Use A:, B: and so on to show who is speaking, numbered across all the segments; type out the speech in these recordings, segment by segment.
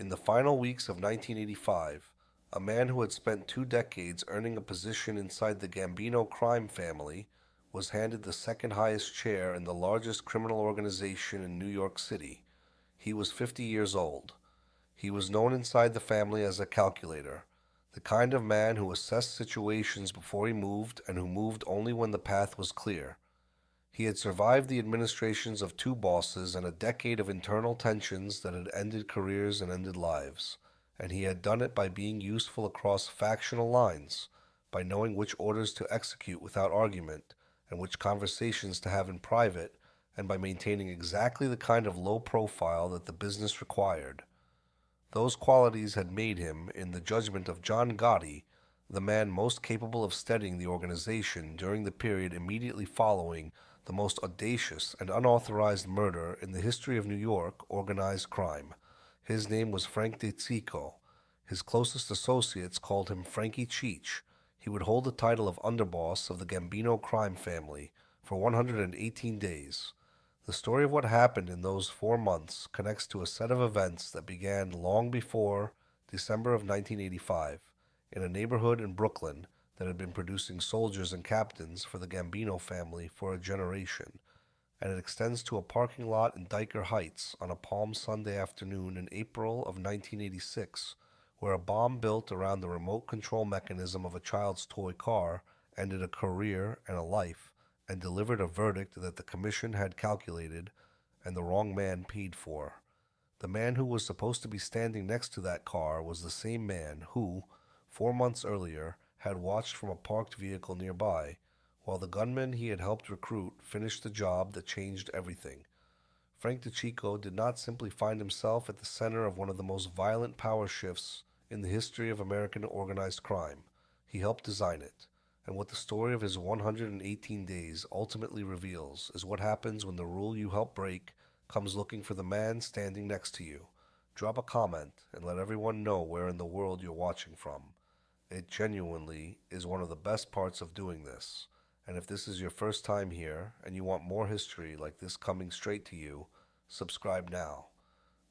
A: In the final weeks of 1985, a man who had spent 2 decades earning a position inside the Gambino crime family was handed the second highest chair in the largest criminal organization in New York City. He was 50 years old. He was known inside the family as a calculator, the kind of man who assessed situations before he moved and who moved only when the path was clear. He had survived the administrations of two bosses and a decade of internal tensions that had ended careers and ended lives, and he had done it by being useful across factional lines, by knowing which orders to execute without argument and which conversations to have in private, and by maintaining exactly the kind of low profile that the business required. Those qualities had made him, in the judgment of John Gotti, the man most capable of steadying the organization during the period immediately following the most audacious and unauthorized murder in the history of New York organized crime. His name was Frank DeCicco. His closest associates called him Frankie Cheech. He would hold the title of Underboss of the Gambino crime family for 118 days. The story of what happened in those 4 months connects to a set of events that began long before December of 1985 in a neighborhood in Brooklyn that had been producing soldiers and captains for the Gambino family for a generation, and it extends to a parking lot in Diker Heights on a Palm Sunday afternoon in April of 1986, where a bomb built around the remote control mechanism of a child's toy car ended a career and a life and delivered a verdict that the commission had calculated and the wrong man paid for. The man who was supposed to be standing next to that car was the same man who, 4 months earlier, had watched from a parked vehicle nearby, while the gunmen he had helped recruit finished the job that changed everything. Frank DeCicco did not simply find himself at the center of one of the most violent power shifts in the history of American organized crime. He helped design it. And what the story of his 118 days ultimately reveals is what happens when the rule you help break comes looking for the man standing next to you. Drop a comment and let everyone know where in the world you're watching from. It genuinely is one of the best parts of doing this. And if this is your first time here and you want more history like this coming straight to you, subscribe now.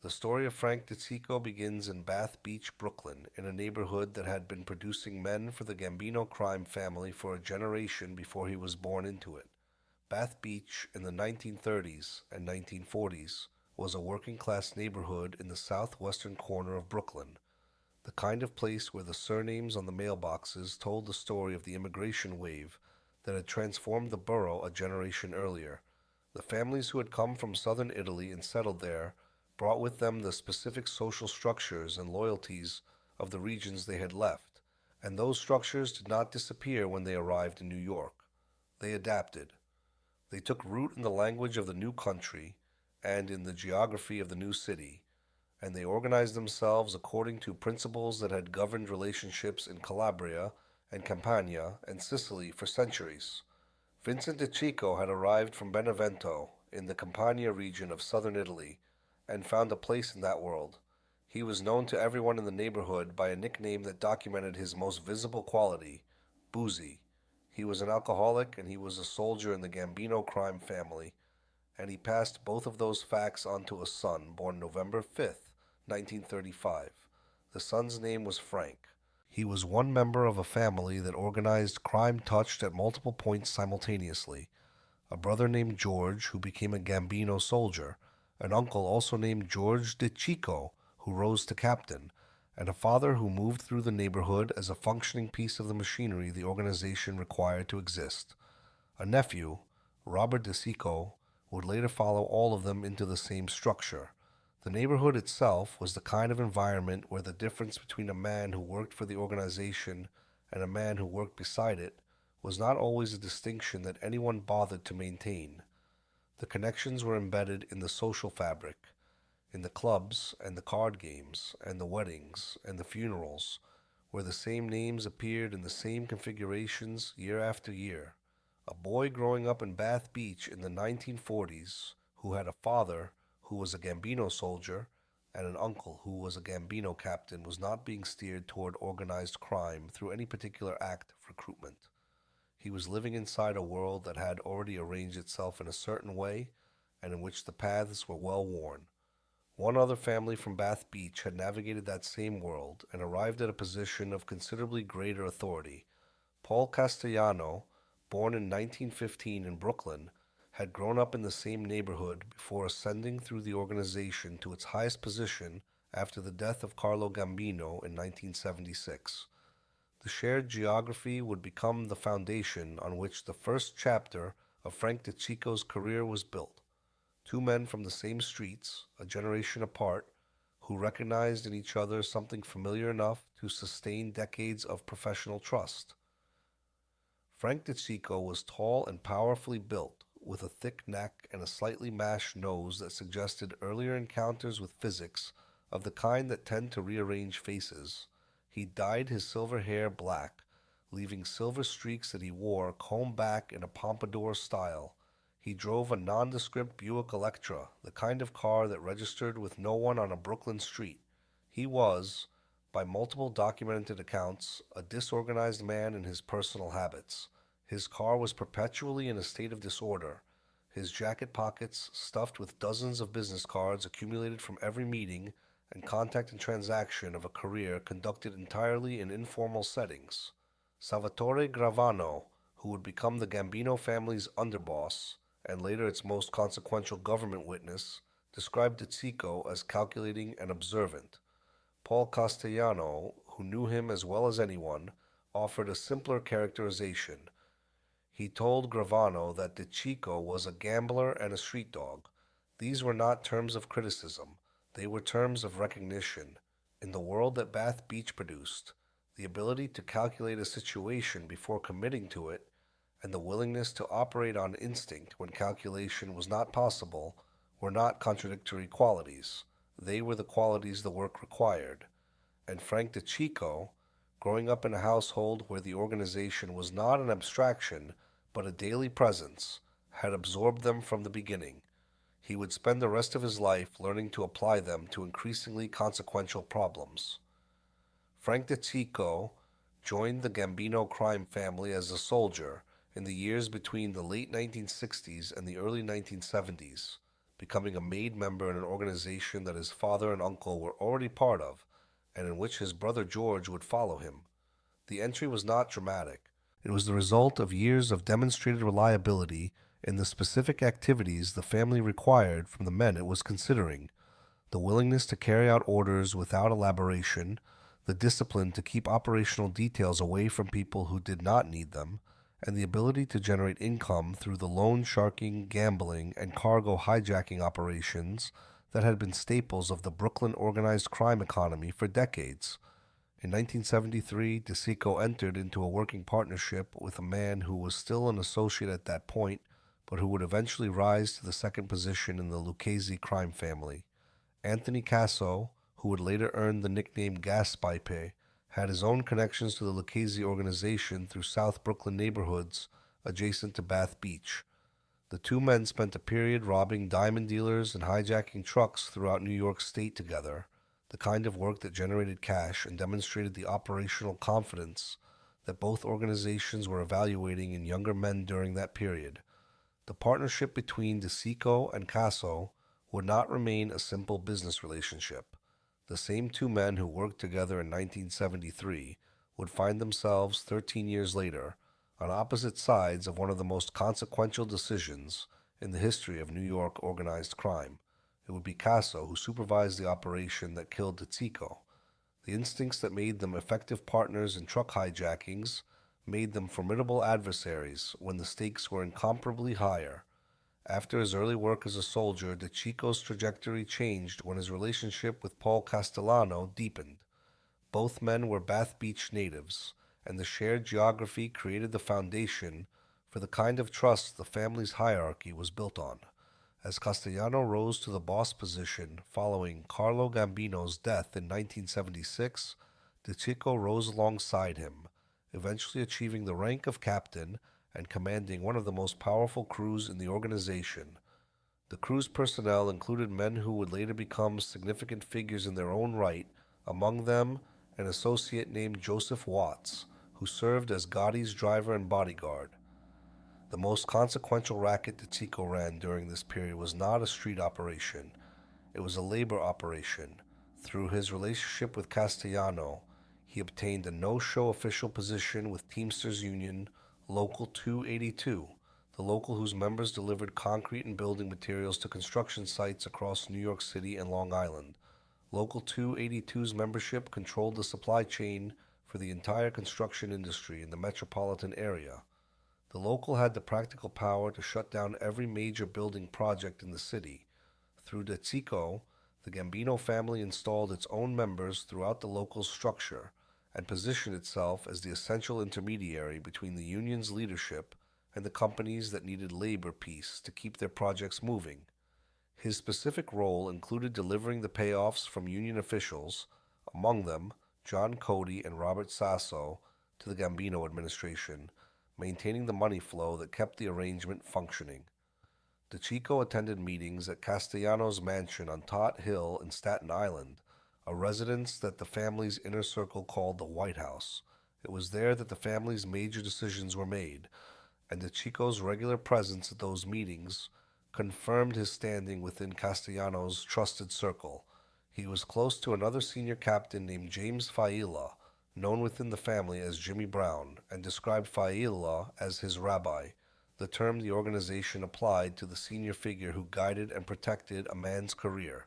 A: The story of Frank DeCicco begins in Bath Beach, Brooklyn, in a neighborhood that had been producing men for the Gambino crime family for a generation before he was born into it. Bath Beach in the 1930s and 1940s was a working-class neighborhood in the southwestern corner of Brooklyn, the kind of place where the surnames on the mailboxes told the story of the immigration wave that had transformed the borough a generation earlier. The families who had come from southern Italy and settled there brought with them the specific social structures and loyalties of the regions they had left, and those structures did not disappear when they arrived in New York. They adapted. They took root in the language of the new country and in the geography of the new city, and they organized themselves according to principles that had governed relationships in Calabria and Campania and Sicily for centuries. Vincent DeCicco had arrived from Benevento in the Campania region of southern Italy and found a place in that world. He was known to everyone in the neighborhood by a nickname that documented his most visible quality, Boozy. He was an alcoholic and he was a soldier in the Gambino crime family, and he passed both of those facts on to a son born November 5th, 1935. The son's name was Frank. He was one member of a family that organized crime touched at multiple points simultaneously. A brother named George who became a Gambino soldier, an uncle also named George DeCicco who rose to captain, and a father who moved through the neighborhood as a functioning piece of the machinery the organization required to exist. A nephew, Robert DeCicco, would later follow all of them into the same structure. The neighborhood itself was the kind of environment where the difference between a man who worked for the organization and a man who worked beside it was not always a distinction that anyone bothered to maintain. The connections were embedded in the social fabric, in the clubs and the card games and the weddings and the funerals, where the same names appeared in the same configurations year after year. A boy growing up in Bath Beach in the 1940s who had a father who was a Gambino soldier and an uncle who was a Gambino captain was not being steered toward organized crime through any particular act of recruitment. He was living inside a world that had already arranged itself in a certain way and in which the paths were well worn. One other family from Bath Beach had navigated that same world and arrived at a position of considerably greater authority. Paul Castellano, born in 1915 in Brooklyn, had grown up in the same neighborhood before ascending through the organization to its highest position after the death of Carlo Gambino in 1976. The shared geography would become the foundation on which the first chapter of Frank DeCicco's career was built. Two men from the same streets, a generation apart, who recognized in each other something familiar enough to sustain decades of professional trust. Frank DeCicco was tall and powerfully built, with a thick neck and a slightly mashed nose that suggested earlier encounters with physics of the kind that tend to rearrange faces. He dyed his silver hair black, leaving silver streaks that he wore combed back in a pompadour style. He drove a nondescript Buick Electra, the kind of car that registered with no one on a Brooklyn street. He was, by multiple documented accounts, a disorganized man in his personal habits. His car was perpetually in a state of disorder, his jacket pockets stuffed with dozens of business cards accumulated from every meeting and contact and transaction of a career conducted entirely in informal settings. Salvatore Gravano, who would become the Gambino family's underboss, and later its most consequential government witness, described DeCicco as calculating and observant. Paul Castellano, who knew him as well as anyone, offered a simpler characterization. He told Gravano that DeCicco was a gambler and a street dog. These were not terms of criticism, they were terms of recognition. In the world that Bath Beach produced, the ability to calculate a situation before committing to it, and the willingness to operate on instinct when calculation was not possible, were not contradictory qualities. They were the qualities the work required. And Frank DeCicco, growing up in a household where the organization was not an abstraction, but a daily presence, had absorbed them from the beginning. He would spend the rest of his life learning to apply them to increasingly consequential problems. Frank DeCicco joined the Gambino crime family as a soldier in the years between the late 1960s and the early 1970s, becoming a made member in an organization that his father and uncle were already part of, and in which his brother George would follow him. The entry was not dramatic. It was the result of years of demonstrated reliability in the specific activities the family required from the men it was considering, the willingness to carry out orders without elaboration, the discipline to keep operational details away from people who did not need them, and the ability to generate income through the loan sharking, gambling, and cargo hijacking operations that had been staples of the Brooklyn organized crime economy for decades. In 1973, DeCicco entered into a working partnership with a man who was still an associate at that point, but who would eventually rise to the second position in the Lucchese crime family. Anthony Casso, who would later earn the nickname Gaspipe, had his own connections to the Lucchese organization through South Brooklyn neighborhoods adjacent to Bath Beach. The two men spent a period robbing diamond dealers and hijacking trucks throughout New York State together, the kind of work that generated cash and demonstrated the operational confidence that both organizations were evaluating in younger men during that period. The partnership between DeCicco and Casso would not remain a simple business relationship. The same two men who worked together in 1973 would find themselves 13 years later on opposite sides of one of the most consequential decisions in the history of New York organized crime. It would be Casso who supervised the operation that killed DeCicco. The instincts that made them effective partners in truck hijackings made them formidable adversaries when the stakes were incomparably higher. After his early work as a soldier, DeCicco's trajectory changed when his relationship with Paul Castellano deepened. Both men were Bath Beach natives, and the shared geography created the foundation for the kind of trust the family's hierarchy was built on. As Castellano rose to the boss position following Carlo Gambino's death in 1976, DeCicco rose alongside him, eventually achieving the rank of captain and commanding one of the most powerful crews in the organization. The crew's personnel included men who would later become significant figures in their own right, among them an associate named Joseph Watts, who served as Gotti's driver and bodyguard. The most consequential racket DeCicco ran during this period was not a street operation. It was a labor operation. Through his relationship with Castellano, he obtained a no-show official position with Teamsters Union Local 282, the local whose members delivered concrete and building materials to construction sites across New York City and Long Island. Local 282's membership controlled the supply chain for the entire construction industry in the metropolitan area. The local had the practical power to shut down every major building project in the city. Through DeCicco, the Gambino family installed its own members throughout the local structure and positioned itself as the essential intermediary between the union's leadership and the companies that needed labor peace to keep their projects moving. His specific role included delivering the payoffs from union officials, among them John Gotti and Robert Casso, to the Gambino administration, maintaining the money flow that kept the arrangement functioning. DeCicco attended meetings at Castellano's mansion on Tot Hill in Staten Island, a residence that the family's inner circle called the White House. It was there that the family's major decisions were made, and DeCicco's regular presence at those meetings confirmed his standing within Castellano's trusted circle. He was close to another senior captain named James Failla, known within the family as Jimmy Brown, and described Failla as his rabbi, the term the organization applied to the senior figure who guided and protected a man's career.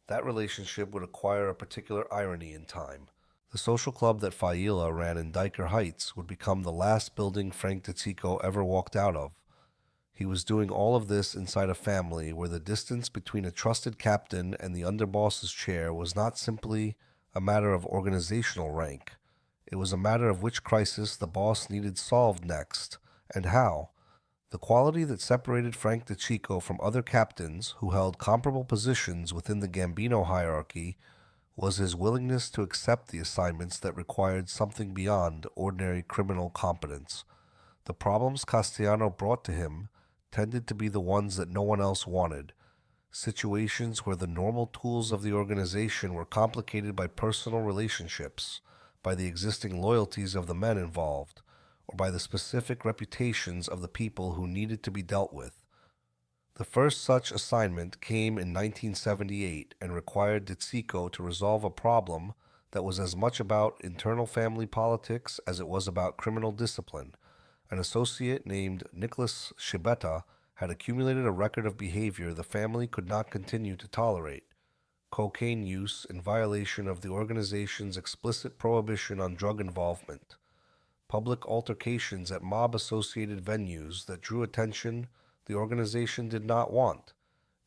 A: That relationship would acquire a particular irony in time. The social club that Failla ran in Diker Heights would become the last building Frank DeCicco ever walked out of. He was doing all of this inside a family where the distance between a trusted captain and the underboss's chair was not simply a matter of organizational rank. It was a matter of which crisis the boss needed solved next, and how. The quality that separated Frank DeCicco from other captains who held comparable positions within the Gambino hierarchy was his willingness to accept the assignments that required something beyond ordinary criminal competence. The problems Castellano brought to him tended to be the ones that no one else wanted, situations where the normal tools of the organization were complicated by personal relationships, by the existing loyalties of the men involved, or by the specific reputations of the people who needed to be dealt with. The first such assignment came in 1978 and required DeCicco to resolve a problem that was as much about internal family politics as it was about criminal discipline. An associate named Nicholas Schibetta had accumulated a record of behavior the family could not continue to tolerate. Cocaine use in violation of the organization's explicit prohibition on drug involvement, public altercations at mob-associated venues that drew attention the organization did not want,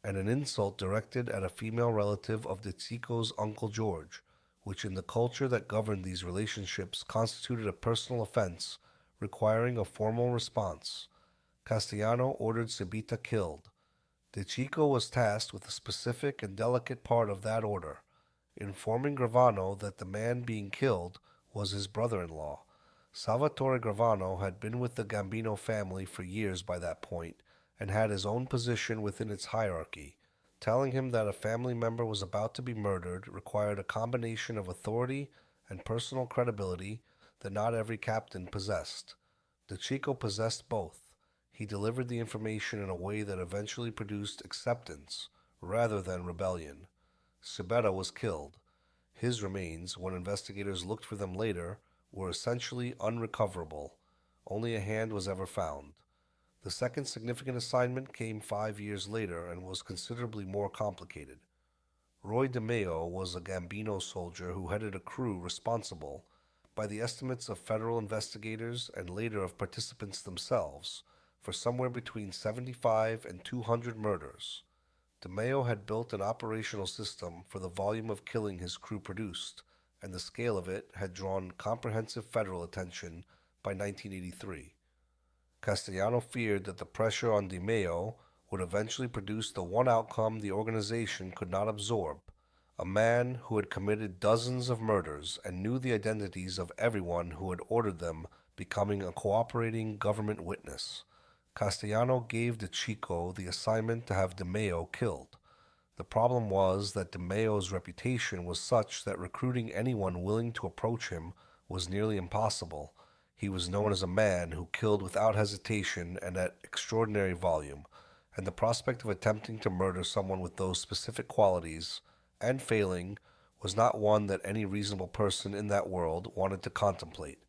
A: and an insult directed at a female relative of DeCicco's Uncle George, which in the culture that governed these relationships constituted a personal offense requiring a formal response. Castellano ordered Schibetta killed. DeCicco was tasked with a specific and delicate part of that order, informing Gravano that the man being killed was his brother-in-law. Salvatore Gravano had been with the Gambino family for years by that point and had his own position within its hierarchy. Telling him that a family member was about to be murdered required a combination of authority and personal credibility that not every captain possessed. DeCicco possessed both. He delivered the information in a way that eventually produced acceptance rather than rebellion. Schibetta was killed. His remains, when investigators looked for them later, were essentially unrecoverable. Only a hand was ever found. The second significant assignment came 5 years later and was considerably more complicated. Roy DeMeo was a Gambino soldier who headed a crew responsible, by the estimates of federal investigators and later of participants themselves, for somewhere between 75 and 200 murders. DeMeo had built an operational system for the volume of killing his crew produced, and the scale of it had drawn comprehensive federal attention by 1983. Castellano feared that the pressure on DeMeo would eventually produce the one outcome the organization could not absorb, a man who had committed dozens of murders and knew the identities of everyone who had ordered them becoming a cooperating government witness. Castellano gave DeCicco the assignment to have DeMeo killed. The problem was that DeMeo's reputation was such that recruiting anyone willing to approach him was nearly impossible. He was known as a man who killed without hesitation and at extraordinary volume, and the prospect of attempting to murder someone with those specific qualities, and failing, was not one that any reasonable person in that world wanted to contemplate.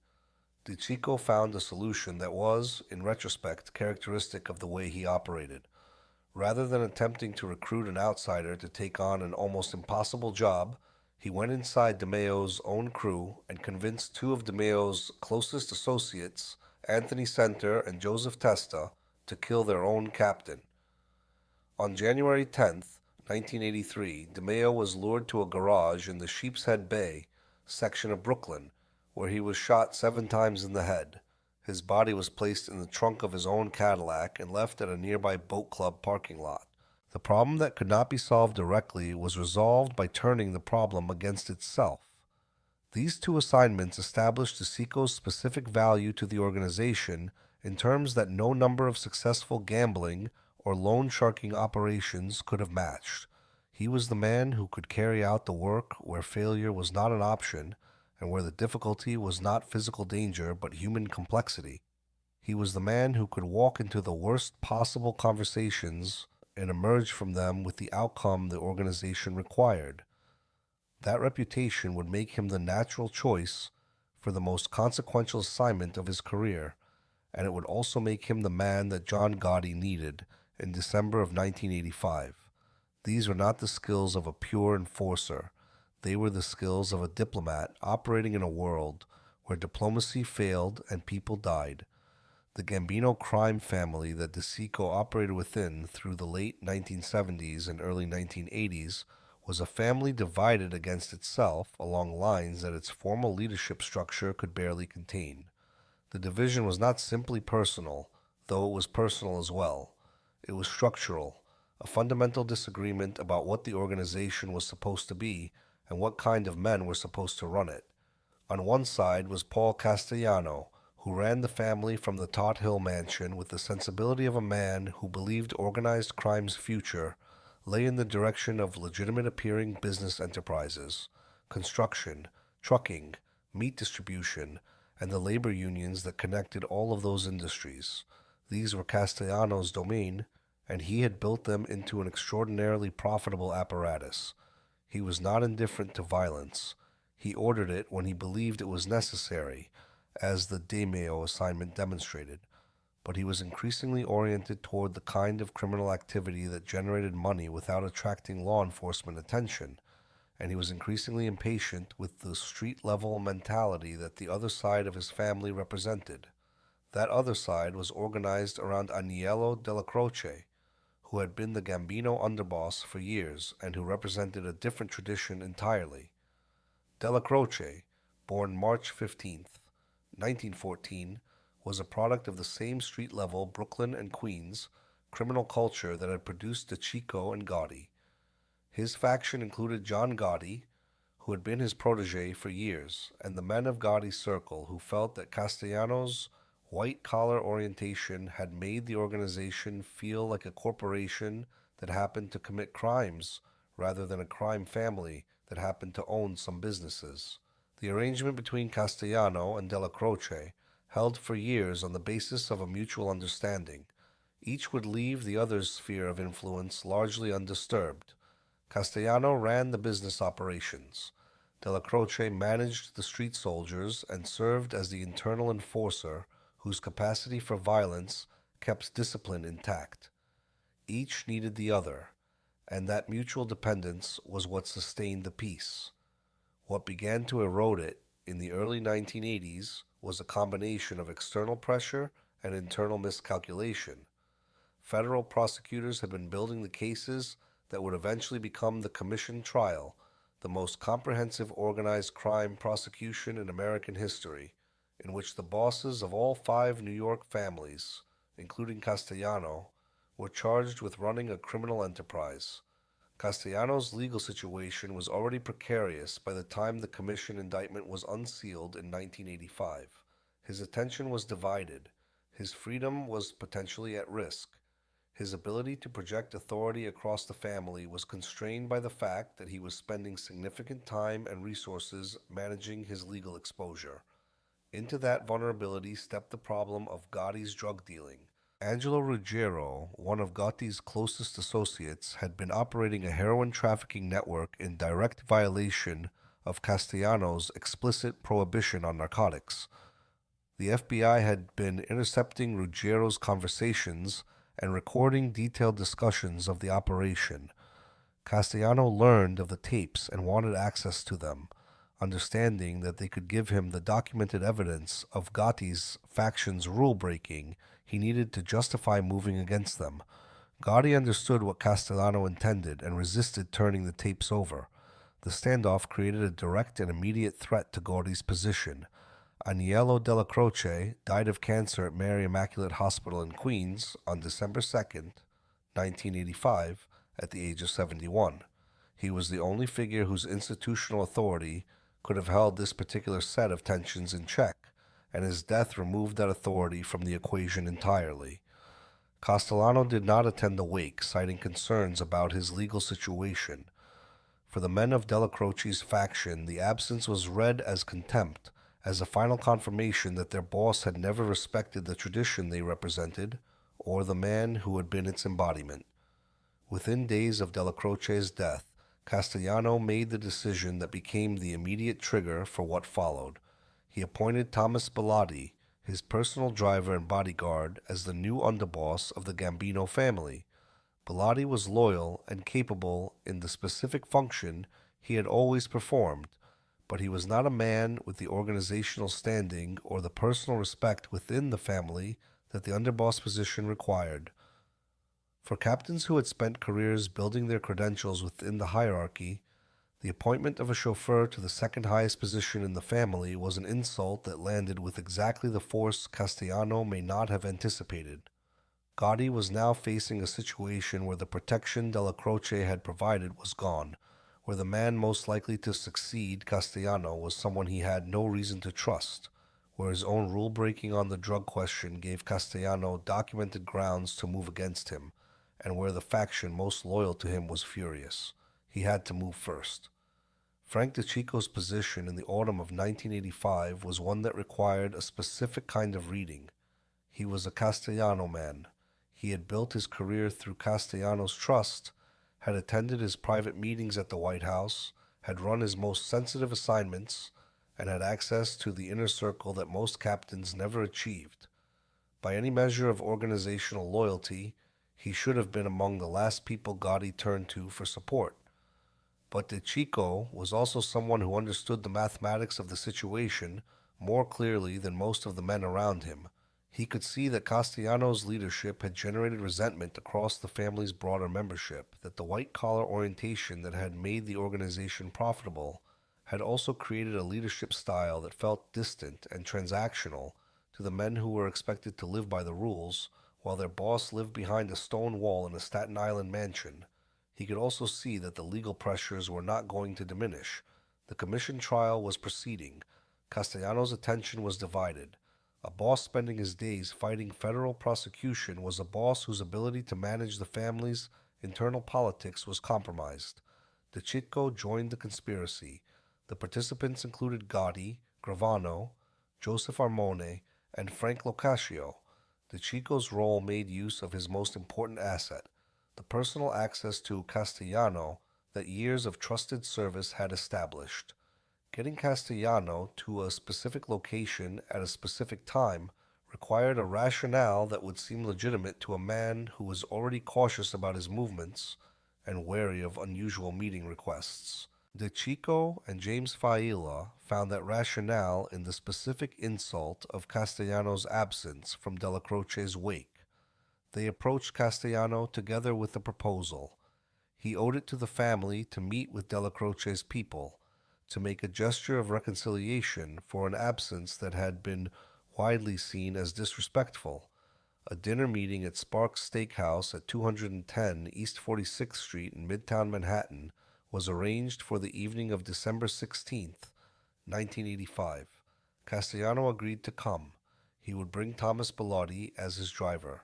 A: DeCicco found a solution that was, in retrospect, characteristic of the way he operated. Rather than attempting to recruit an outsider to take on an almost impossible job, he went inside DeMeo's own crew and convinced two of DeMeo's closest associates, Anthony Center and Joseph Testa, to kill their own captain. On January 10th, 1983, DeMeo was lured to a garage in the Sheepshead Bay section of Brooklyn, where he was shot 7 times in the head. His body was placed in the trunk of his own Cadillac and left at a nearby boat club parking lot. The problem that could not be solved directly was resolved by turning the problem against itself. These two assignments established DeCicco's specific value to the organization in terms that no number of successful gambling or loan sharking operations could have matched. He was the man who could carry out the work where failure was not an option and where the difficulty was not physical danger but human complexity. He was the man who could walk into the worst possible conversations and emerge from them with the outcome the organization required. That reputation would make him the natural choice for the most consequential assignment of his career, and it would also make him the man that John Gotti needed in December of 1985. These were not the skills of a pure enforcer. They were the skills of a diplomat operating in a world where diplomacy failed and people died. The Gambino crime family that DeCicco operated within through the late 1970s and early 1980s was a family divided against itself along lines that its formal leadership structure could barely contain. The division was not simply personal, though it was personal as well. It was structural, a fundamental disagreement about what the organization was supposed to be and what kind of men were supposed to run it. On one side was Paul Castellano, who ran the family from the Tot Hill mansion with the sensibility of a man who believed organized crime's future lay in the direction of legitimate appearing business enterprises, construction, trucking, meat distribution, and the labor unions that connected all of those industries. These were Castellano's domain, and he had built them into an extraordinarily profitable apparatus. He was not indifferent to violence. He ordered it when he believed it was necessary, as the DeMeo assignment demonstrated, but he was increasingly oriented toward the kind of criminal activity that generated money without attracting law enforcement attention, and he was increasingly impatient with the street-level mentality that the other side of his family represented. That other side was organized around Agnello Della Croce, who had been the Gambino underboss for years and who represented a different tradition entirely. Della Croce, born March 15th, 1914, was a product of the same street-level Brooklyn and Queens criminal culture that had produced DeCicco and Gotti. His faction included John Gotti, who had been his protege for years, and the men of Gotti's circle who felt that Castellano's white-collar orientation had made the organization feel like a corporation that happened to commit crimes rather than a crime family that happened to own some businesses. The arrangement between Castellano and Della Croce held for years on the basis of a mutual understanding. Each would leave the other's sphere of influence largely undisturbed. Castellano ran the business operations. Della Croce managed the street soldiers and served as the internal enforcer whose capacity for violence kept discipline intact. Each needed the other, and that mutual dependence was what sustained the peace. What began to erode it in the early 1980s was a combination of external pressure and internal miscalculation. Federal prosecutors had been building the cases that would eventually become the commission trial, the most comprehensive organized crime prosecution in American history, in which the bosses of all 5 New York families, including Castellano, were charged with running a criminal enterprise. Castellano's legal situation was already precarious by the time the commission indictment was unsealed in 1985. His attention was divided. His freedom was potentially at risk. His ability to project authority across the family was constrained by the fact that he was spending significant time and resources managing his legal exposure. Into that vulnerability stepped the problem of Gotti's drug dealing, Angelo Ruggiero, one of Gotti's closest associates, had been operating a heroin trafficking network in direct violation of Castellano's explicit prohibition on narcotics. The FBI had been intercepting Ruggiero's conversations and recording detailed discussions of the operation. Castellano learned of the tapes and wanted access to them, understanding that they could give him the documented evidence of Gotti's faction's rule breaking he needed to justify moving against them. Gotti understood what Castellano intended and resisted turning the tapes over. The standoff created a direct and immediate threat to Gotti's position. Agnello Della Croce died of cancer at Mary Immaculate Hospital in Queens on December 2nd, 1985, at the age of 71. He was the only figure whose institutional authority could have held this particular set of tensions in check, and his death removed that authority from the equation entirely. Castellano did not attend the wake, citing concerns about his legal situation. For the men of Della Croce's faction, the absence was read as contempt, as a final confirmation that their boss had never respected the tradition they represented, or the man who had been its embodiment. Within days of Della Croce's death, Castellano made the decision that became the immediate trigger for what followed. He appointed Thomas Bellotti, his personal driver and bodyguard, as the new underboss of the Gambino family. Bellotti was loyal and capable in the specific function he had always performed, but he was not a man with the organizational standing or the personal respect within the family that the underboss position required. For captains who had spent careers building their credentials within the hierarchy, the appointment of a chauffeur to the second highest position in the family was an insult that landed with exactly the force Castellano may not have anticipated. Gotti was now facing a situation where the protection Della Croce had provided was gone, where the man most likely to succeed Castellano was someone he had no reason to trust, where his own rule-breaking on the drug question gave Castellano documented grounds to move against him, and where the faction most loyal to him was furious. He had to move first. Frank DeCicco's position in the autumn of 1985 was one that required a specific kind of reading. He was a Castellano man. He had built his career through Castellano's trust, had attended his private meetings at the White House, had run his most sensitive assignments, and had access to the inner circle that most captains never achieved. By any measure of organizational loyalty, he should have been among the last people Gotti turned to for support. But DeCicco was also someone who understood the mathematics of the situation more clearly than most of the men around him. He could see that Castellano's leadership had generated resentment across the family's broader membership, that the white-collar orientation that had made the organization profitable had also created a leadership style that felt distant and transactional to the men who were expected to live by the rules, while their boss lived behind a stone wall in a Staten Island mansion. He could also see that the legal pressures were not going to diminish. The commission trial was proceeding. Castellano's attention was divided. A boss spending his days fighting federal prosecution was a boss whose ability to manage the family's internal politics was compromised. DeCicco joined the conspiracy. The participants included Gotti, Gravano, Joseph Armone, and Frank Locascio. DeCicco's role made use of his most important asset, the personal access to Castellano that years of trusted service had established. Getting Castellano to a specific location at a specific time required a rationale that would seem legitimate to a man who was already cautious about his movements and wary of unusual meeting requests. DeCicco and James Failla found that rationale in the specific insult of Castellano's absence from Della Croce's wake. They approached Castellano together with a proposal. He owed it to the family to meet with Della Croce's people, to make a gesture of reconciliation for an absence that had been widely seen as disrespectful. A dinner meeting at Sparks Steakhouse at 210 East 46th Street in Midtown Manhattan was arranged for the evening of December 16th, 1985. Castellano agreed to come. He would bring Thomas Bellotti as his driver.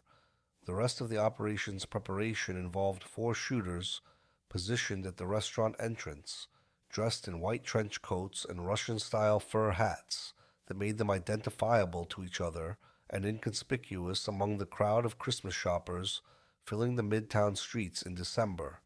A: The rest of the operation's preparation involved 4 shooters positioned at the restaurant entrance, dressed in white trench coats and Russian-style fur hats that made them identifiable to each other and inconspicuous among the crowd of Christmas shoppers filling the midtown streets in December.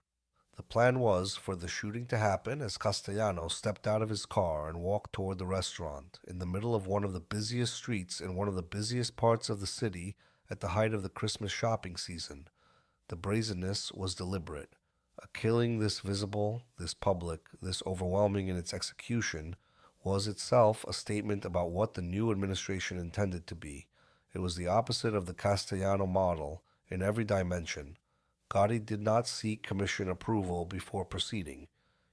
A: The plan was for the shooting to happen as Castellano stepped out of his car and walked toward the restaurant in the middle of one of the busiest streets in one of the busiest parts of the city at the height of the Christmas shopping season. The brazenness was deliberate. A killing this visible, this public, this overwhelming in its execution was itself a statement about what the new administration intended to be. It was the opposite of the Castellano model in every dimension. Gotti did not seek commission approval before proceeding.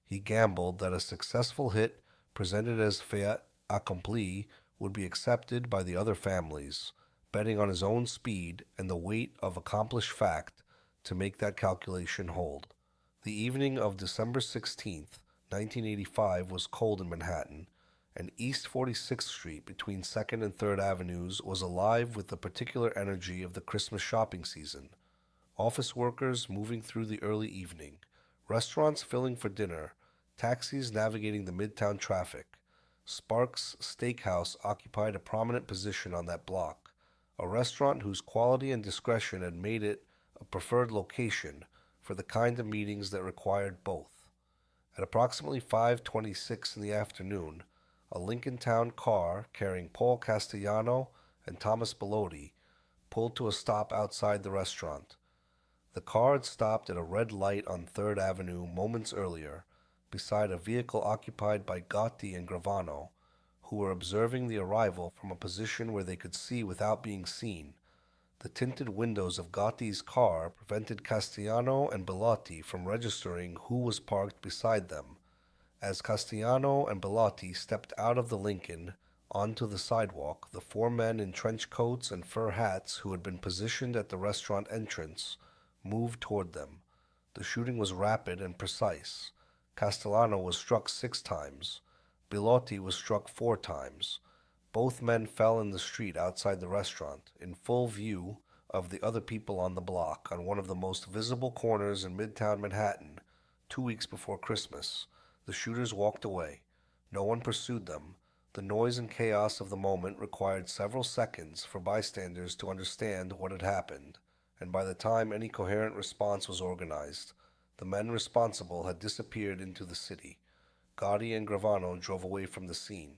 A: He gambled that a successful hit presented as fait accompli would be accepted by the other families, betting on his own speed and the weight of accomplished fact to make that calculation hold. The evening of December 16th, 1985 was cold in Manhattan, and East 46th Street between 2nd and 3rd Avenues was alive with the particular energy of the Christmas shopping season. Office workers moving through the early evening, restaurants filling for dinner, taxis navigating the midtown traffic. Sparks Steakhouse occupied a prominent position on that block, a restaurant whose quality and discretion had made it a preferred location for the kind of meetings that required both. At approximately 5:26 in the afternoon, a Lincoln Town car carrying Paul Castellano and Thomas Bellotti pulled to a stop outside the restaurant. The car had stopped at a red light on 3rd Avenue moments earlier, beside a vehicle occupied by Gotti and Gravano, who were observing the arrival from a position where they could see without being seen. The tinted windows of Gotti's car prevented Castellano and Bellotti from registering who was parked beside them. As Castellano and Bellotti stepped out of the Lincoln onto the sidewalk, the four men in trench coats and fur hats who had been positioned at the restaurant entrance moved toward them. The shooting was rapid and precise. Castellano was struck 6 times. Bellotti was struck 4 times. Both men fell in the street outside the restaurant, in full view of the other people on the block, on one of the most visible corners in Midtown Manhattan, 2 weeks before Christmas. The shooters walked away. No one pursued them. The noise and chaos of the moment required several seconds for bystanders to understand what had happened, and by the time any coherent response was organized, the men responsible had disappeared into the city. Gotti and Gravano drove away from the scene.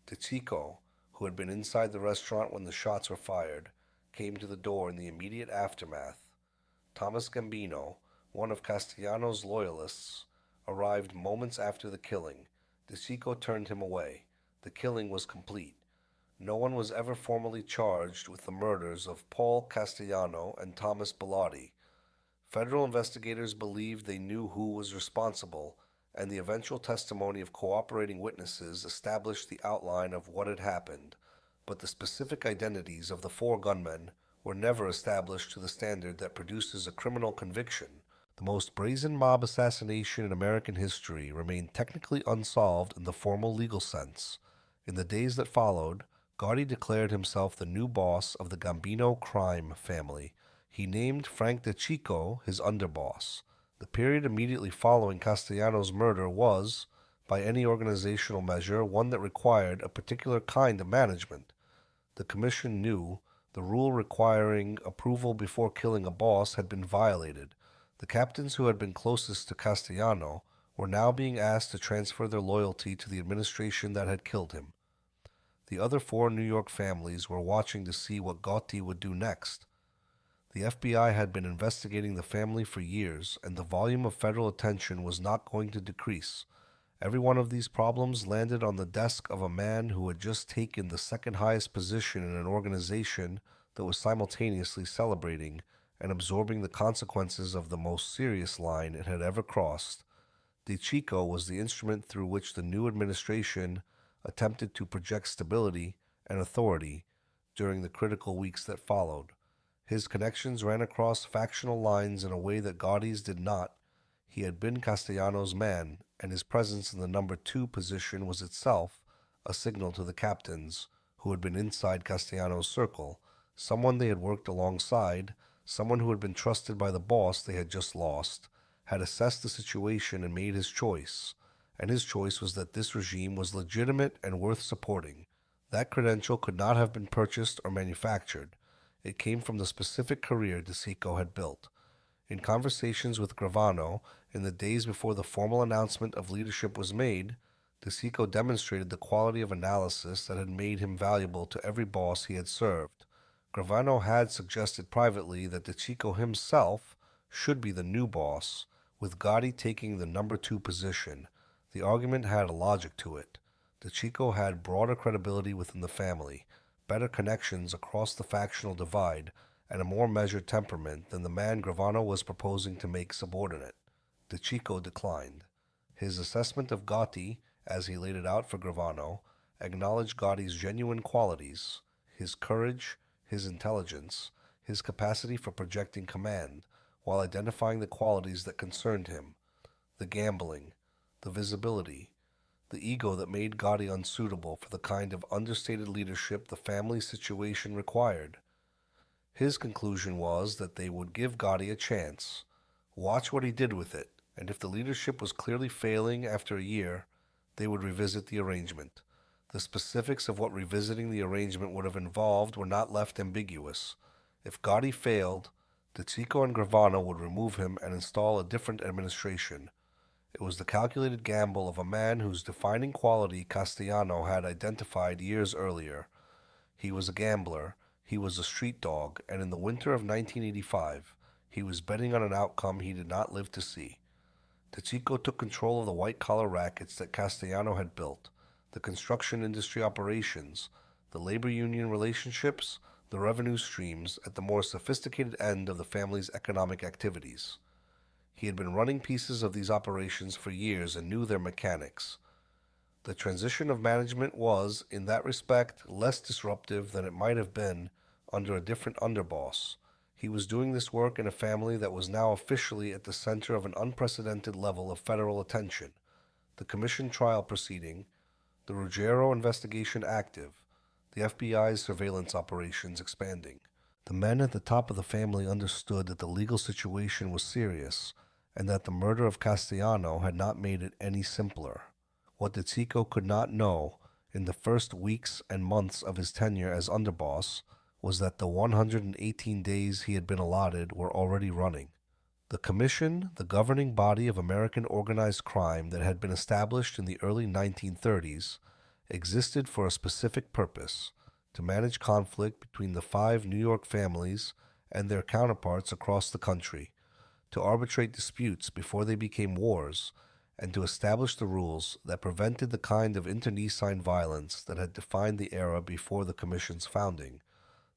A: DeCicco, who had been inside the restaurant when the shots were fired, came to the door in the immediate aftermath. Thomas Gambino, one of Castellano's loyalists, arrived moments after the killing. DeCicco turned him away. The killing was complete. No one was ever formally charged with the murders of Paul Castellano and Thomas Bellotti. Federal investigators believed they knew who was responsible, and the eventual testimony of cooperating witnesses established the outline of what had happened, but the specific identities of the 4 gunmen were never established to the standard that produces a criminal conviction. The most brazen mob assassination in American history remained technically unsolved in the formal legal sense. In the days that followed, Gotti declared himself the new boss of the Gambino crime family. He named Frank DeCicco his underboss. The period immediately following Castellano's murder was, by any organizational measure, one that required a particular kind of management. The commission knew the rule requiring approval before killing a boss had been violated. The captains who had been closest to Castellano were now being asked to transfer their loyalty to the administration that had killed him. The other 4 New York families were watching to see what Gotti would do next. The FBI had been investigating the family for years, and the volume of federal attention was not going to decrease. Every one of these problems landed on the desk of a man who had just taken the second highest position in an organization that was simultaneously celebrating and absorbing the consequences of the most serious line it had ever crossed. DeCicco was the instrument through which the new administration attempted to project stability and authority during the critical weeks that followed. His connections ran across factional lines in a way that Gotti's did not. He had been Castellano's man, and his presence in the number 2 position was itself a signal to the captains, who had been inside Castellano's circle, someone they had worked alongside, someone who had been trusted by the boss they had just lost, had assessed the situation and made his choice, and his choice was that this regime was legitimate and worth supporting. That credential could not have been purchased or manufactured. It came from the specific career DeCicco had built. In conversations with Gravano, in the days before the formal announcement of leadership was made, DeCicco demonstrated the quality of analysis that had made him valuable to every boss he had served. Gravano had suggested privately that DeCicco himself should be the new boss, with Gotti taking the number two position. The argument had a logic to it. DeCicco had broader credibility within the family, better connections across the factional divide, and a more measured temperament than the man Gravano was proposing to make subordinate. DeCicco declined. His assessment of Gotti, as he laid it out for Gravano, acknowledged Gotti's genuine qualities, his courage, his intelligence, his capacity for projecting command, while identifying the qualities that concerned him: the gambling, the visibility, the ego that made Gotti unsuitable for the kind of understated leadership the family situation required. His conclusion was that they would give Gotti a chance, watch what he did with it, and if the leadership was clearly failing after a year, they would revisit the arrangement. The specifics of what revisiting the arrangement would have involved were not left ambiguous. If Gotti failed, DeCicco and Gravano would remove him and install a different administration. It was the calculated gamble of a man whose defining quality Castellano had identified years earlier. He was a gambler, he was a street dog, and in the winter of 1985, he was betting on an outcome he did not live to see. DeCicco took control of the white-collar rackets that Castellano had built, the construction industry operations, the labor union relationships, the revenue streams at the more sophisticated end of the family's economic activities. He had been running pieces of these operations for years and knew their mechanics. The transition of management was, in that respect, less disruptive than it might have been under a different underboss. He was doing this work in a family that was now officially at the center of an unprecedented level of federal attention. The commission trial proceeding, the Ruggiero investigation active, the FBI's surveillance operations expanding. The men at the top of the family understood that the legal situation was serious, and that the murder of Castellano had not made it any simpler. What DeCicco could not know, in the first weeks and months of his tenure as underboss, was that the 118 days he had been allotted were already running. The Commission, the governing body of American organized crime that had been established in the early 1930s, existed for a specific purpose: to manage conflict between the 5 New York families and their counterparts across the country, to arbitrate disputes before they became wars, and to establish the rules that prevented the kind of internecine violence that had defined the era before the Commission's founding.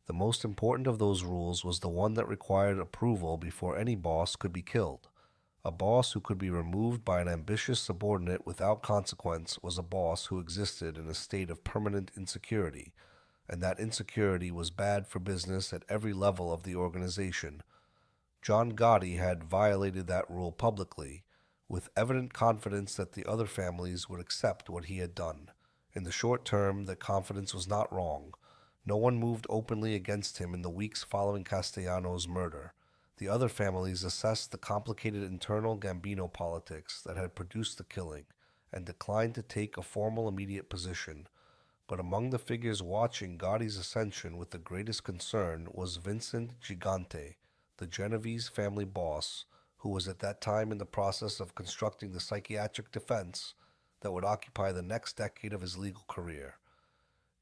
A: The most important of those rules was the one that required approval before any boss could be killed. A boss who could be removed by an ambitious subordinate without consequence was a boss who existed in a state of permanent insecurity, and that insecurity was bad for business at every level of the organization. John Gotti had violated that rule publicly, with evident confidence that the other families would accept what he had done. In the short term, that confidence was not wrong. No one moved openly against him in the weeks following Castellano's murder. The other families assessed the complicated internal Gambino politics that had produced the killing, and declined to take a formal immediate position. But among the figures watching Gotti's ascension with the greatest concern was Vincent Gigante, the Genovese family boss, who was at that time in the process of constructing the psychiatric defense that would occupy the next decade of his legal career.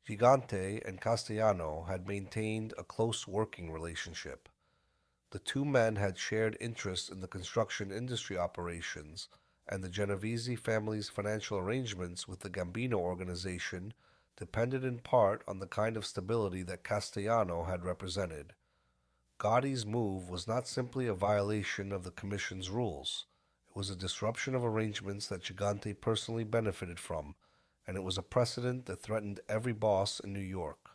A: Gigante and Castellano had maintained a close working relationship. The two men had shared interests in the construction industry operations, and the Genovese family's financial arrangements with the Gambino organization depended in part on the kind of stability that Castellano had represented. Gotti's move was not simply a violation of the Commission's rules. It was a disruption of arrangements that Gigante personally benefited from, and it was a precedent that threatened every boss in New York.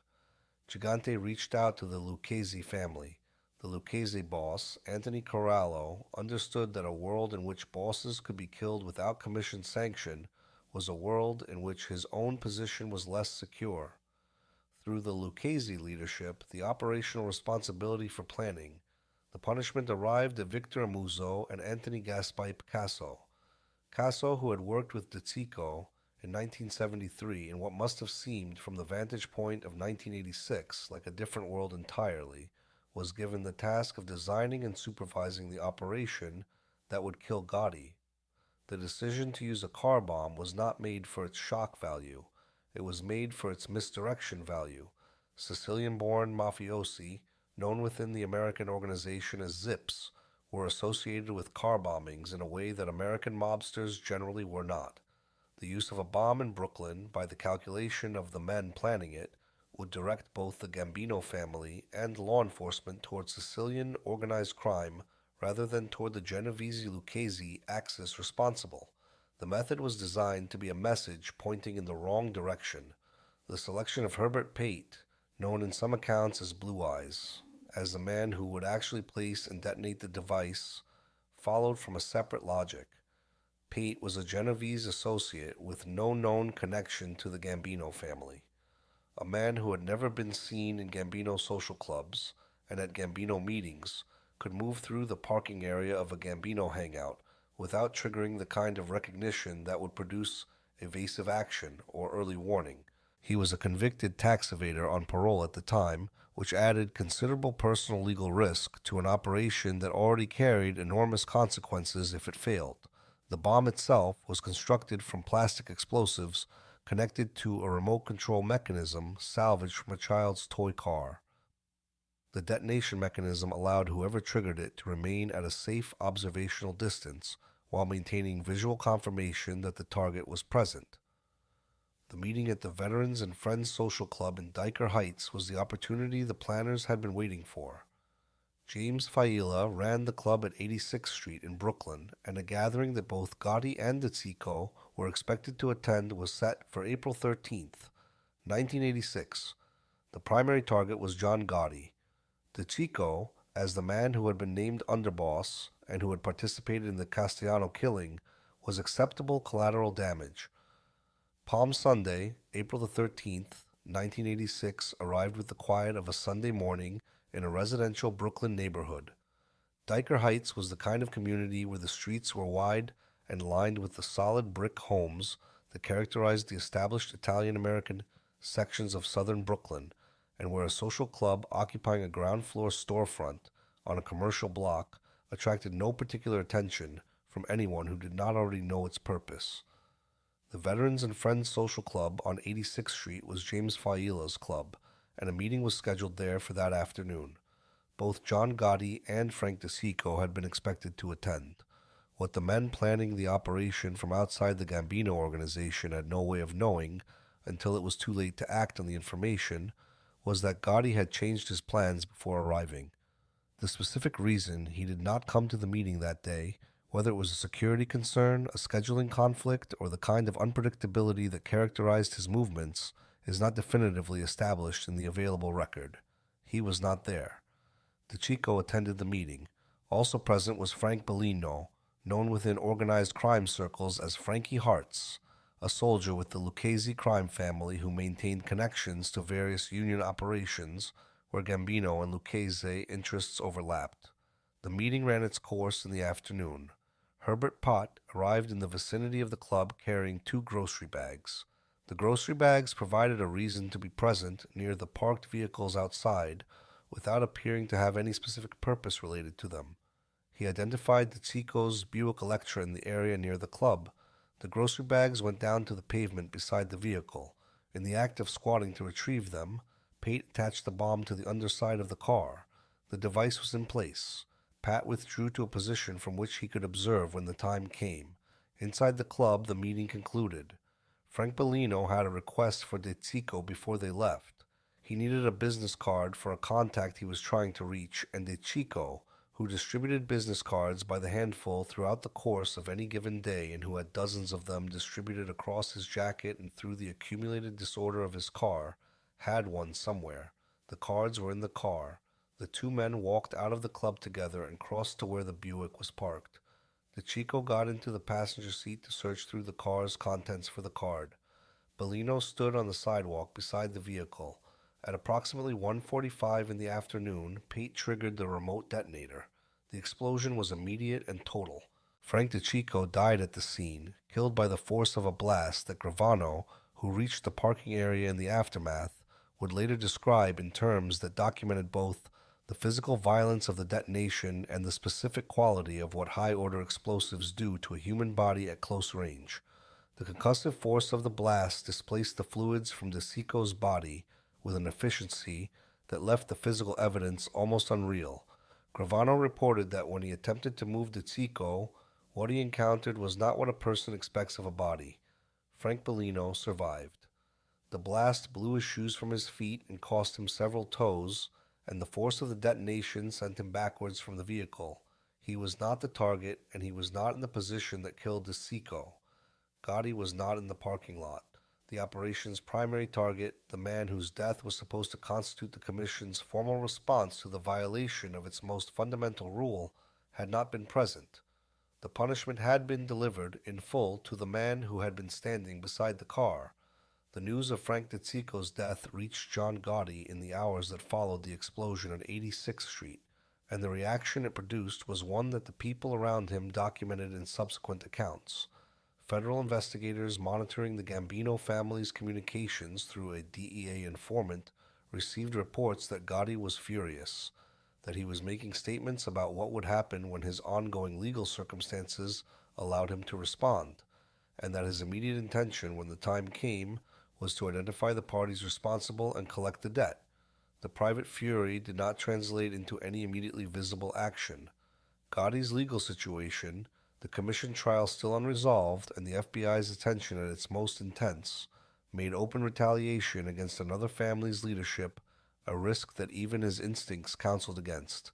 A: Gigante reached out to the Lucchese family. The Lucchese boss, Anthony Corallo, understood that a world in which bosses could be killed without Commission sanction was a world in which his own position was less secure. Through the Lucchese leadership, the operational responsibility for planning, the punishment arrived at Victor Amuzzo and Anthony Gaspipe Casso. Casso, who had worked with DeCicco In 1973, in what must have seemed from the vantage point of 1986 like a different world entirely, was given the task of designing and supervising the operation that would kill Gotti. The decision to use a car bomb was not made for its shock value, it was made for its misdirection value. Sicilian born mafiosi, known within the American organization as Zips, were associated with car bombings in a way that American mobsters generally were not. The use of a bomb in Brooklyn, by the calculation of the men planning it, would direct both the Gambino family and law enforcement toward Sicilian organized crime rather than toward the Genovese Lucchese axis responsible. The method was designed to be a message pointing in the wrong direction. The selection of Herbert Pate, known in some accounts as Blue Eyes, as the man who would actually place and detonate the device, followed from a separate logic. Pate was a Genovese associate with no known connection to the Gambino family, a man who had never been seen in Gambino social clubs and at Gambino meetings could move through the parking area of a Gambino hangout without triggering the kind of recognition that would produce evasive action or early warning. He was a convicted tax evader on parole at the time, which added considerable personal legal risk to an operation that already carried enormous consequences if it failed. The bomb itself was constructed from plastic explosives connected to a remote control mechanism salvaged from a child's toy car. The detonation mechanism allowed whoever triggered it to remain at a safe observational distance while maintaining visual confirmation that the target was present. The meeting at the Veterans and Friends Social Club in Dyker Heights was the opportunity the planners had been waiting for. James Failla ran the club at 86th Street in Brooklyn, and a gathering that both Gotti and DeCicco were expected to attend was set for April 13th, 1986. The primary target was John Gotti. DeCicco, as the man who had been named Underboss and who had participated in the Castellano killing, was acceptable collateral damage. Palm Sunday, April the 13th, 1986, arrived with the quiet of a Sunday morning in a residential Brooklyn neighborhood. Dyker Heights was the kind of community where the streets were wide and lined with the solid brick homes that characterized the established Italian-American sections of southern Brooklyn, and where a social club occupying a ground floor storefront on a commercial block attracted no particular attention from anyone who did not already know its purpose. The Veterans and Friends Social Club on 86th Street was James Failla's club, and a meeting was scheduled there for that afternoon. Both John Gotti and Frank DeCicco had been expected to attend. What the men planning the operation from outside the Gambino organization had no way of knowing, until it was too late to act on the information, was that Gotti had changed his plans before arriving. The specific reason he did not come to the meeting that day, whether it was a security concern, a scheduling conflict, or the kind of unpredictability that characterized his movements, is not definitively established in the available record. He was not there. DeCicco attended the meeting. Also present was Frank Bellino, known within organized crime circles as Frankie Hartz, a soldier with the Lucchese crime family who maintained connections to various union operations where Gambino and Lucchese interests overlapped. The meeting ran its course in the afternoon. Herbert Pott arrived in the vicinity of the club carrying 2 grocery bags. The grocery bags provided a reason to be present near the parked vehicles outside without appearing to have any specific purpose related to them. He identified DeCicco's Buick Electra in the area near the club. The grocery bags went down to the pavement beside the vehicle. In the act of squatting to retrieve them, Pate attached the bomb to the underside of the car. The device was in place. Pat withdrew to a position from which he could observe when the time came. Inside the club, the meeting concluded. Frank Bellino had a request for DeCicco before they left. He needed a business card for a contact he was trying to reach, and DeCicco, who distributed business cards by the handful throughout the course of any given day and who had dozens of them distributed across his jacket and through the accumulated disorder of his car, had one somewhere. The cards were in the car. The 2 men walked out of the club together and crossed to where the Buick was parked. DeCicco got into the passenger seat to search through the car's contents for the card. Bellino stood on the sidewalk beside the vehicle. At approximately 1:45 in the afternoon, Pate triggered the remote detonator. The explosion was immediate and total. Frank DeCicco died at the scene, killed by the force of a blast that Gravano, who reached the parking area in the aftermath, would later describe in terms that documented both the physical violence of the detonation and the specific quality of what high-order explosives do to a human body at close range. The concussive force of the blast displaced the fluids from DeCicco's body with an efficiency that left the physical evidence almost unreal. Gravano reported that when he attempted to move DeCicco, what he encountered was not what a person expects of a body. Frank Bellino survived. The blast blew his shoes from his feet and cost him several toes, and the force of the detonation sent him backwards from the vehicle. He was not the target, and he was not in the position that killed DeCicco. Gotti was not in the parking lot. The operation's primary target, the man whose death was supposed to constitute the Commission's formal response to the violation of its most fundamental rule, had not been present. The punishment had been delivered in full to the man who had been standing beside the car. The news of Frank DeCicco's death reached John Gotti in the hours that followed the explosion at 86th Street, and the reaction it produced was one that the people around him documented in subsequent accounts. Federal investigators monitoring the Gambino family's communications through a DEA informant received reports that Gotti was furious, that he was making statements about what would happen when his ongoing legal circumstances allowed him to respond, and that his immediate intention when the time came was to identify the parties responsible and collect the debt. The private fury did not translate into any immediately visible action. Gotti's legal situation, the Commission trial still unresolved, and the FBI's attention at its most intense, made open retaliation against another family's leadership a risk that even his instincts counseled against.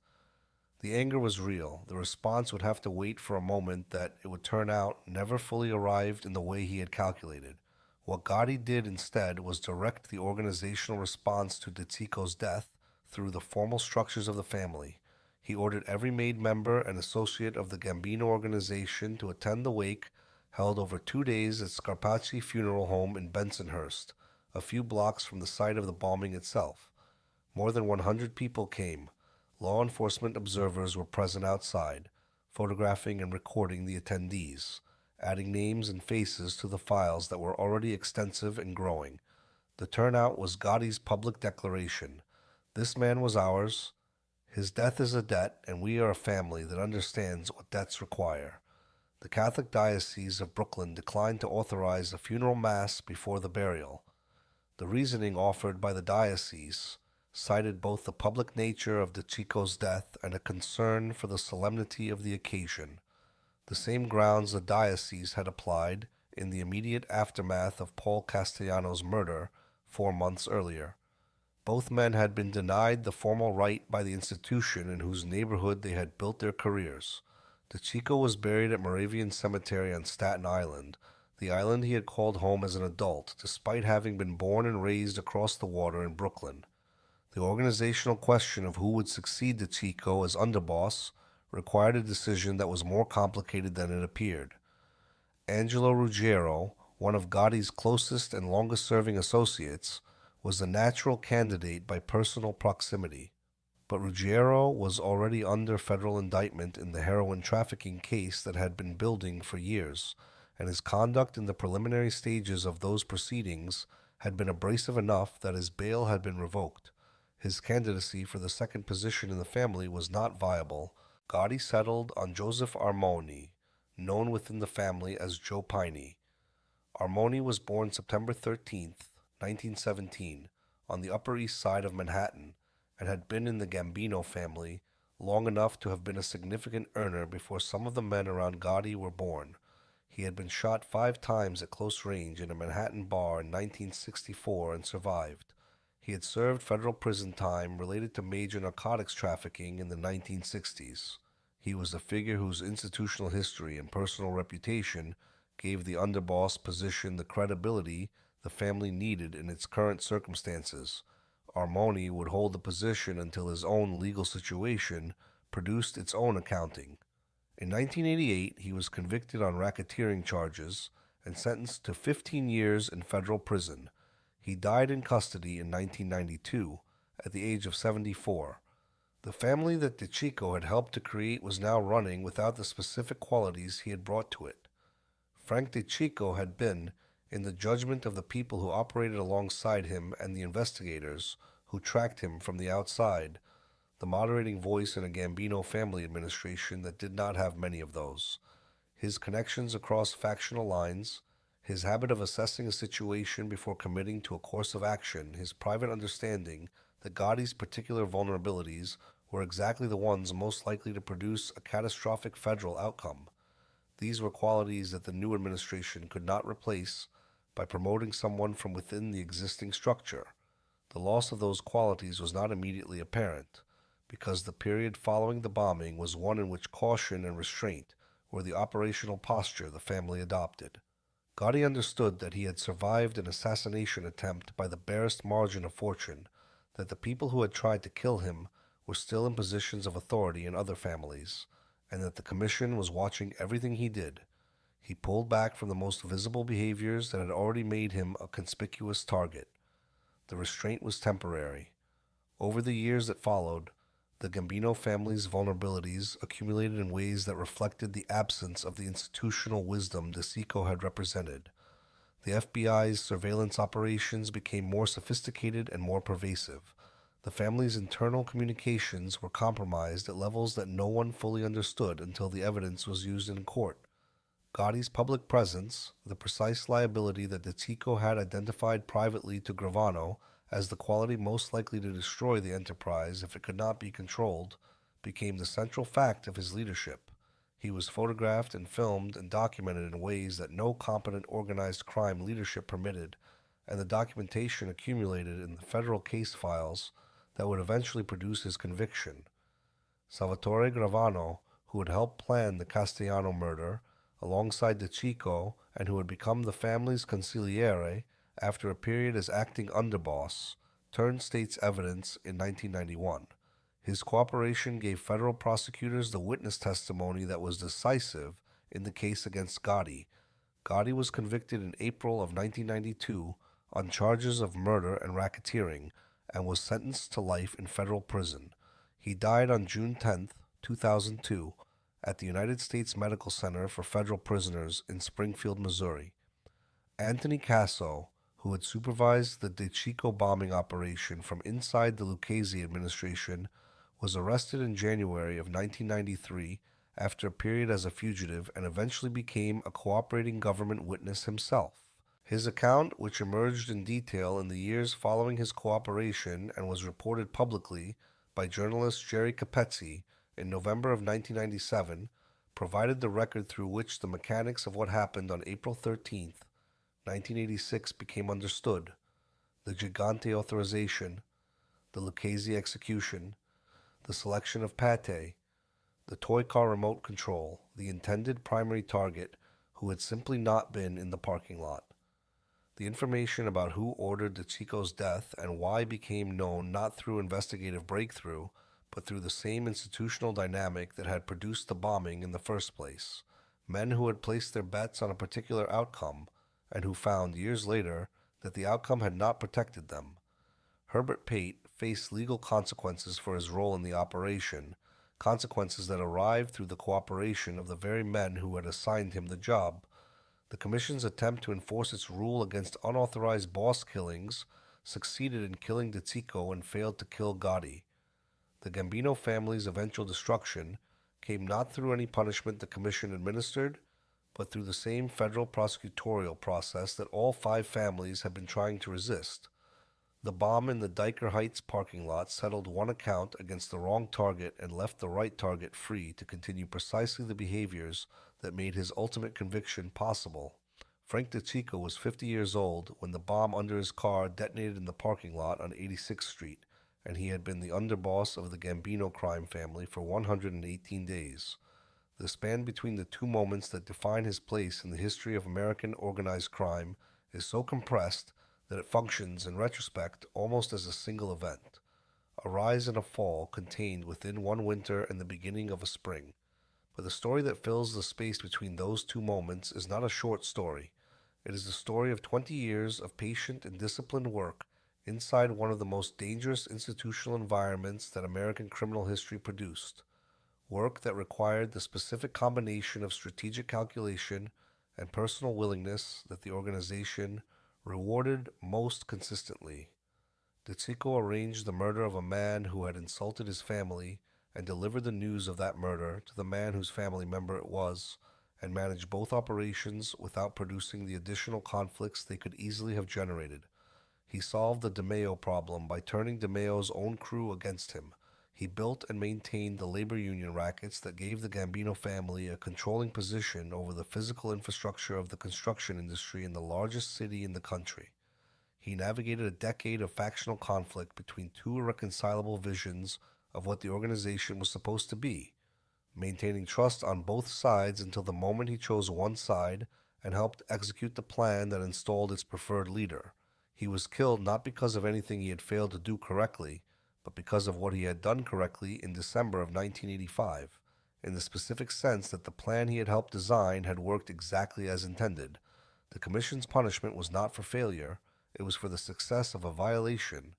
A: The anger was real. The response would have to wait for a moment that, it would turn out, never fully arrived in the way he had calculated. What Gotti did instead was direct the organizational response to DeCicco's death through the formal structures of the family. He ordered every made member and associate of the Gambino organization to attend the wake held over 2 days at Scarpacci Funeral Home in Bensonhurst, a few blocks from the site of the bombing itself. More than 100 people came. Law enforcement observers were present outside, photographing and recording the attendees, adding names and faces to the files that were already extensive and growing. The turnout was Gotti's public declaration. This man was ours. His death is a debt, and we are a family that understands what debts require. The Catholic Diocese of Brooklyn declined to authorize a funeral mass before the burial. The reasoning offered by the diocese cited both the public nature of DeCicco's death and a concern for the solemnity of the occasion, the same grounds the diocese had applied in the immediate aftermath of Paul Castellano's murder 4 months earlier. Both men had been denied the formal right by the institution in whose neighborhood they had built their careers. DeCicco was buried at Moravian Cemetery on Staten Island, the island he had called home as an adult, despite having been born and raised across the water in Brooklyn. The organizational question of who would succeed DeCicco as underboss required a decision that was more complicated than it appeared. Angelo Ruggiero, one of Gotti's closest and longest-serving associates, was the natural candidate by personal proximity. But Ruggiero was already under federal indictment in the heroin trafficking case that had been building for years, and his conduct in the preliminary stages of those proceedings had been abrasive enough that his bail had been revoked. His candidacy for the second position in the family was not viable. Gotti settled on Joseph Armoni, known within the family as Joe Piney. Armoni was born September 13th, 1917, on the Upper East Side of Manhattan, and had been in the Gambino family long enough to have been a significant earner before some of the men around Gotti were born. He had been shot 5 times at close range in a Manhattan bar in 1964 and survived. He had served federal prison time related to major narcotics trafficking in the 1960s. He was a figure whose institutional history and personal reputation gave the underboss position the credibility the family needed in its current circumstances. Armoni would hold the position until his own legal situation produced its own accounting. In 1988, he was convicted on racketeering charges and sentenced to 15 years in federal prison. He died in custody in 1992 at the age of 74. The family that DeCicco had helped to create was now running without the specific qualities he had brought to it. Frank DeCicco had been, in the judgment of the people who operated alongside him and the investigators who tracked him from the outside, the moderating voice in a Gambino family administration that did not have many of those. His connections across factional lines, his habit of assessing a situation before committing to a course of action, his private understanding that Gotti's particular vulnerabilities were exactly the ones most likely to produce a catastrophic federal outcome. These were qualities that the new administration could not replace by promoting someone from within the existing structure. The loss of those qualities was not immediately apparent, because the period following the bombing was one in which caution and restraint were the operational posture the family adopted. Gotti understood that he had survived an assassination attempt by the barest margin of fortune, that the people who had tried to kill him were still in positions of authority in other families, and that the Commission was watching everything he did. He pulled back from the most visible behaviors that had already made him a conspicuous target. The restraint was temporary. Over the years that followed, the Gambino family's vulnerabilities accumulated in ways that reflected the absence of the institutional wisdom DeCicco had represented. The FBI's surveillance operations became more sophisticated and more pervasive. The family's internal communications were compromised at levels that no one fully understood until the evidence was used in court. Gotti's public presence, the precise liability that DeCicco had identified privately to Gravano as the quality most likely to destroy the enterprise if it could not be controlled, became the central fact of his leadership. He was photographed and filmed and documented in ways that no competent organized crime leadership permitted, and the documentation accumulated in the federal case files that would eventually produce his conviction. Salvatore Gravano, who had helped plan the Castellano murder, alongside DeCicco, and who had become the family's consigliere after a period as acting underboss, turned state's evidence in 1991. His cooperation gave federal prosecutors the witness testimony that was decisive in the case against Gotti. Gotti was convicted in April of 1992 on charges of murder and racketeering and was sentenced to life in federal prison. He died on June 10, 2002, at the United States Medical Center for Federal Prisoners in Springfield, Missouri. Anthony Casso, who had supervised the DeCicco bombing operation from inside the Lucchese administration, was arrested in January of 1993 after a period as a fugitive and eventually became a cooperating government witness himself. His account, which emerged in detail in the years following his cooperation and was reported publicly by journalist Jerry Capezzi in November of 1997, provided the record through which the mechanics of what happened on April 13, 1986 became understood: the Gigante authorization, the Lucchese execution, the selection of Pate, the toy car remote control, the intended primary target who had simply not been in the parking lot. The information about who ordered DeCicco's death and why became known not through investigative breakthrough, but through the same institutional dynamic that had produced the bombing in the first place. Men who had placed their bets on a particular outcome, and who found years later that the outcome had not protected them. Herbert Pate faced legal consequences for his role in the operation, consequences that arrived through the cooperation of the very men who had assigned him the job. The Commission's attempt to enforce its rule against unauthorized boss killings succeeded in killing DeCicco and failed to kill Gotti. The Gambino family's eventual destruction came not through any punishment the Commission administered, but through the same federal prosecutorial process that all 5 families had been trying to resist. The bomb in the Diker Heights parking lot settled one account against the wrong target and left the right target free to continue precisely the behaviors that made his ultimate conviction possible. Frank DeCicco was 50 years old when the bomb under his car detonated in the parking lot on 86th Street, and he had been the underboss of the Gambino crime family for 118 days. The span between the two moments that define his place in the history of American organized crime is so compressed that it functions, in retrospect, almost as a single event, a rise and a fall contained within one winter and the beginning of a spring. But the story that fills the space between those two moments is not a short story. It is the story of 20 years of patient and disciplined work inside one of the most dangerous institutional environments that American criminal history produced, work that required the specific combination of strategic calculation and personal willingness that the organization rewarded most consistently. DeCicco arranged the murder of a man who had insulted his family and delivered the news of that murder to the man whose family member it was, and managed both operations without producing the additional conflicts they could easily have generated. He solved the DeMeo problem by turning DeMeo's own crew against him. He built and maintained the labor union rackets that gave the Gambino family a controlling position over the physical infrastructure of the construction industry in the largest city in the country. He navigated a decade of factional conflict between two irreconcilable visions of what the organization was supposed to be, maintaining trust on both sides until the moment he chose one side and helped execute the plan that installed its preferred leader. He was killed not because of anything he had failed to do correctly, but because of what he had done correctly in December of 1985, in the specific sense that the plan he had helped design had worked exactly as intended. The Commission's punishment was not for failure, it was for the success of a violation.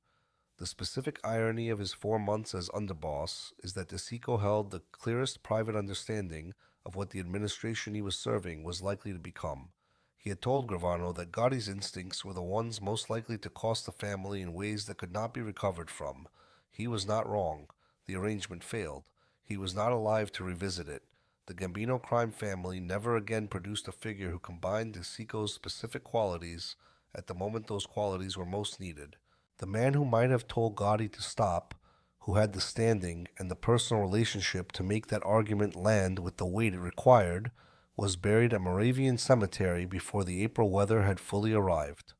A: The specific irony of his 4 months as underboss is that DeCicco held the clearest private understanding of what the administration he was serving was likely to become. He had told Gravano that Gotti's instincts were the ones most likely to cost the family in ways that could not be recovered from. He was not wrong. The arrangement failed. He was not alive to revisit it. The Gambino crime family never again produced a figure who combined DeCicco's specific qualities at the moment those qualities were most needed. The man who might have told Gotti to stop, who had the standing and the personal relationship to make that argument land with the weight it required, was buried at Moravian Cemetery before the April weather had fully arrived.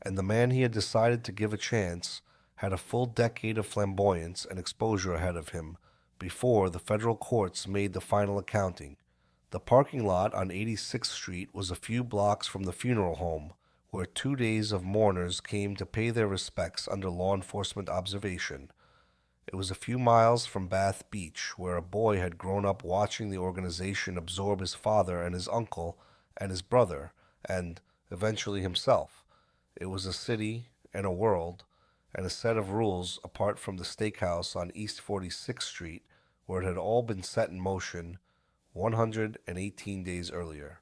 A: And the man he had decided to give a chance had a full decade of flamboyance and exposure ahead of him before the federal courts made the final accounting. The parking lot on 86th Street was a few blocks from the funeral home, where 2 days of mourners came to pay their respects under law enforcement observation. It was a few miles from Bath Beach, where a boy had grown up watching the organization absorb his father and his uncle and his brother, and eventually himself. It was a city and a world, and a set of rules apart from the steakhouse on East 46th Street, where it had all been set in motion 118 days earlier.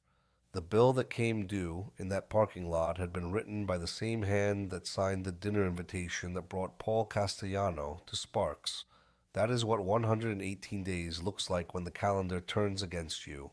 A: The bill that came due in that parking lot had been written by the same hand that signed the dinner invitation that brought Paul Castellano to Sparks. That is what 118 days looks like when the calendar turns against you.